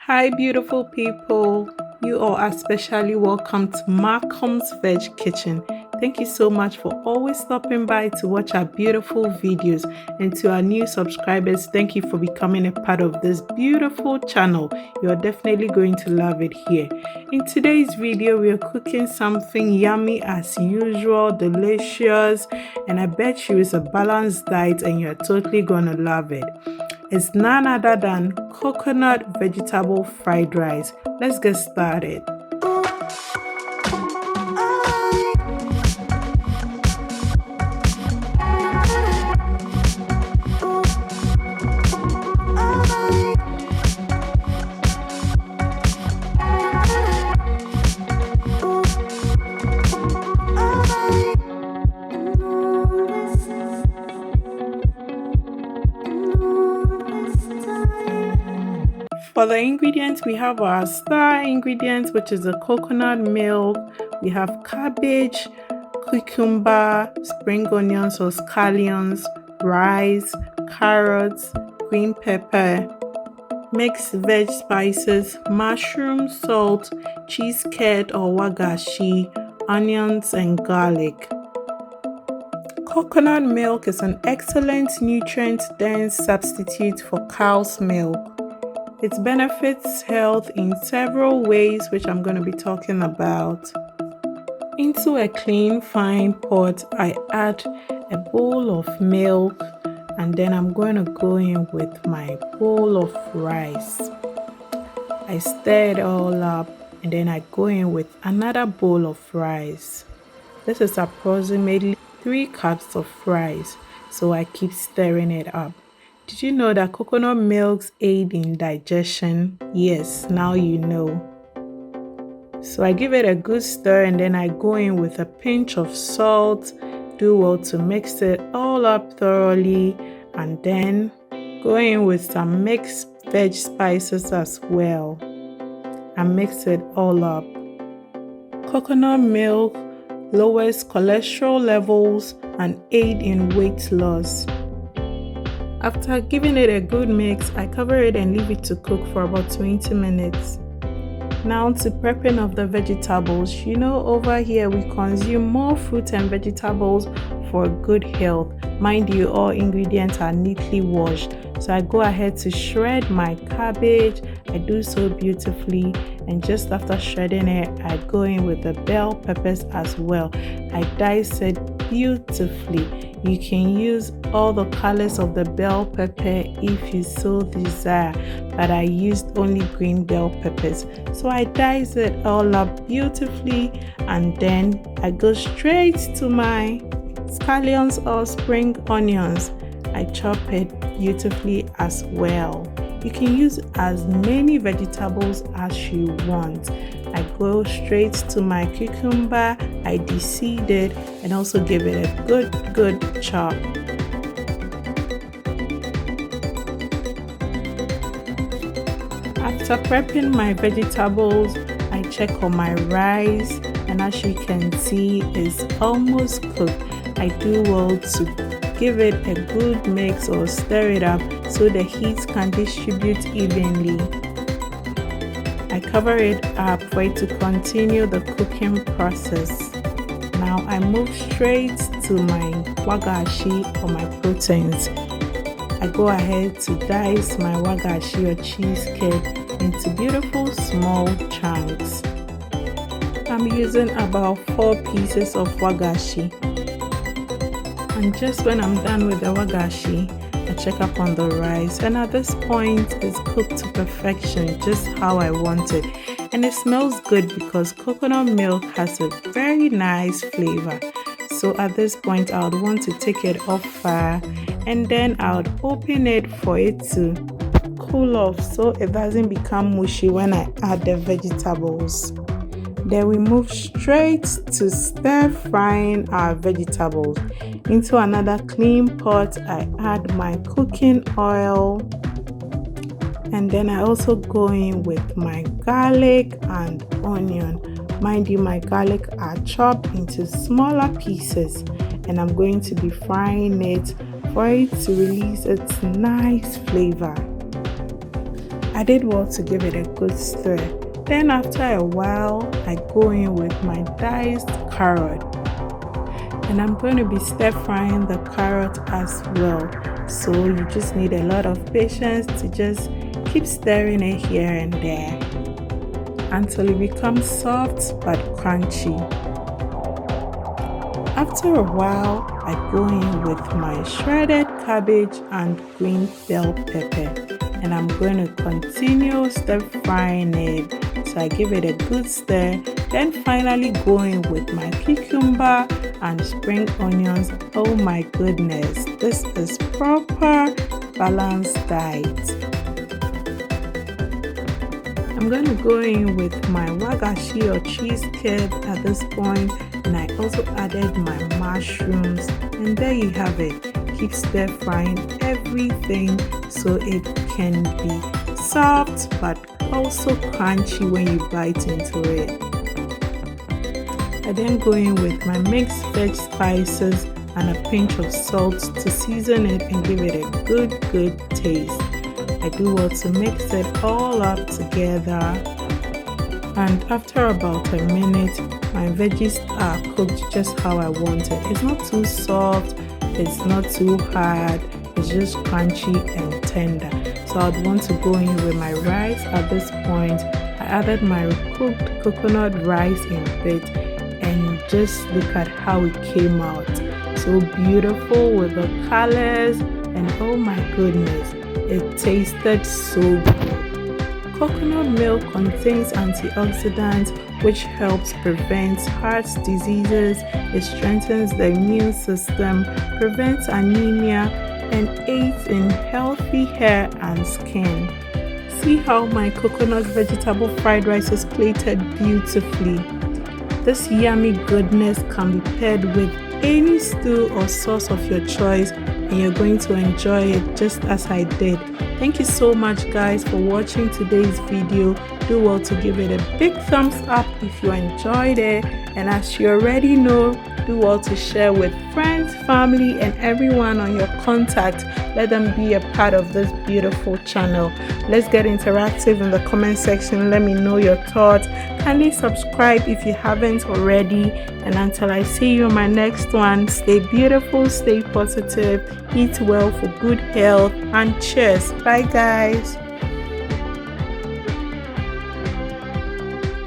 Hi, beautiful people. You all are especially welcome to Macoms Veg Kitchen. Thank you so much for always stopping by to watch our beautiful videos. And to our new subscribers, thank you for becoming a part of this beautiful channel. You're definitely going to love it here. In today's video, we are cooking something yummy as usual, delicious, and I bet you it's a balanced diet and you're totally gonna love it. It's none other than coconut vegetable fried rice. Let's get started. For the ingredients, we have our star ingredients, which is the coconut milk. We have cabbage, cucumber, spring onions or scallions, rice, carrots, green pepper, mixed veg spices, mushroom, salt, cheese curd or wagashi, onions and garlic. Coconut milk is an excellent nutrient-dense substitute for cow's milk. It benefits health in several ways, which I'm going to be talking about. Into a clean, fine pot, I add a bowl of milk, and then I'm going to go in with my bowl of rice. I stir it all up, and then I go in with another bowl of rice. This is approximately 3 cups of rice, so I keep stirring it up. Did you know that coconut milks aid in digestion? Yes, now you know. So I give it a good stir and then I go in with a pinch of salt, do well to mix it all up thoroughly, and then go in with some mixed veg spices as well and mix it all up. Coconut milk lowers cholesterol levels and aid in weight loss. After giving it a good mix, I cover it and leave it to cook for about 20 minutes. Now to prepping of the vegetables. You know, over here we consume more fruit and vegetables for good health. Mind you, all ingredients are neatly washed. So I go ahead to shred my cabbage. I do so beautifully, and just after shredding it, I go in with the bell peppers as well. I dice it beautifully. You can use all the colors of the bell pepper if you so desire, but I used only green bell peppers. So I dice it all up beautifully, and then I go straight to my scallions or spring onions. I chop it beautifully as well. You can use as many vegetables as you want. I go straight to my cucumber, I de-seed it and also give it a good chop. After prepping my vegetables, I check on my rice, and as you can see, it's almost cooked. I do well to give it a good mix or stir it up so the heat can distribute evenly. I cover it up for it to continue the cooking process. Now I move straight to my wagashi or my proteins. I go ahead to dice my wagashi or cheese curd into beautiful small chunks. I'm using about 4 pieces of wagashi. And just when I'm done with the wagashi, I check up on the rice, and at this point it's cooked to perfection, just how I want it. And it smells good because coconut milk has a very nice flavor. So at this point I would want to take it off fire, and then I would open it for it to cool off so it doesn't become mushy when I add the vegetables. Then we move straight to stir frying our vegetables. Into another clean pot, I add my cooking oil, and then I also go in with my garlic and onion. Mind you, my garlic are chopped into smaller pieces, and I'm going to be frying it for it to release its nice flavor. I did well to give it a good stir. Then after a while, I go in with my diced carrot. And I'm going to be stir frying the carrot as well. So you just need a lot of patience to just keep stirring it here and there until it becomes soft but crunchy. After a while, I go in with my shredded cabbage and green bell pepper, and I'm going to continue stir frying it. So I give it a good stir, then finally go in with my cucumber and spring onions. Oh my goodness, this is proper balanced diet. I'm going to go in with my wagashi or cheese curd at this point, and I also added my mushrooms, and there you have it. Keep stir frying everything so it can be soft but also crunchy when you bite into it. I then go in with my mixed veg spices and a pinch of salt to season it and give it a good taste. I do well to mix it all up together, and after about a minute my veggies are cooked just how I want it. It's not too soft, it's not too hard, it's just crunchy and tender. So I'd want to go in with my rice. At this point I added my cooked coconut rice in bit, and just look at how it came out. So beautiful with the colors, and oh my goodness, it tasted so good. Coconut milk contains antioxidants which helps prevent heart diseases, it strengthens the immune system, prevents anemia, and aids in healthy hair and skin. See how my coconut vegetable fried rice is plated beautifully. This yummy goodness can be paired with any stew or sauce of your choice, and you're going to enjoy it just as I did. Thank you so much guys for watching today's video. Do well to give it a big thumbs up if you enjoyed it, and as you already know, do well to share with friends, family, and everyone on your contact. Let them be a part of this beautiful channel. Let's get interactive in the comment section. Let me know your thoughts. Kindly subscribe if you haven't already, and until I see you in my next one, stay beautiful, stay positive, eat well for good health, and cheers. Bye guys.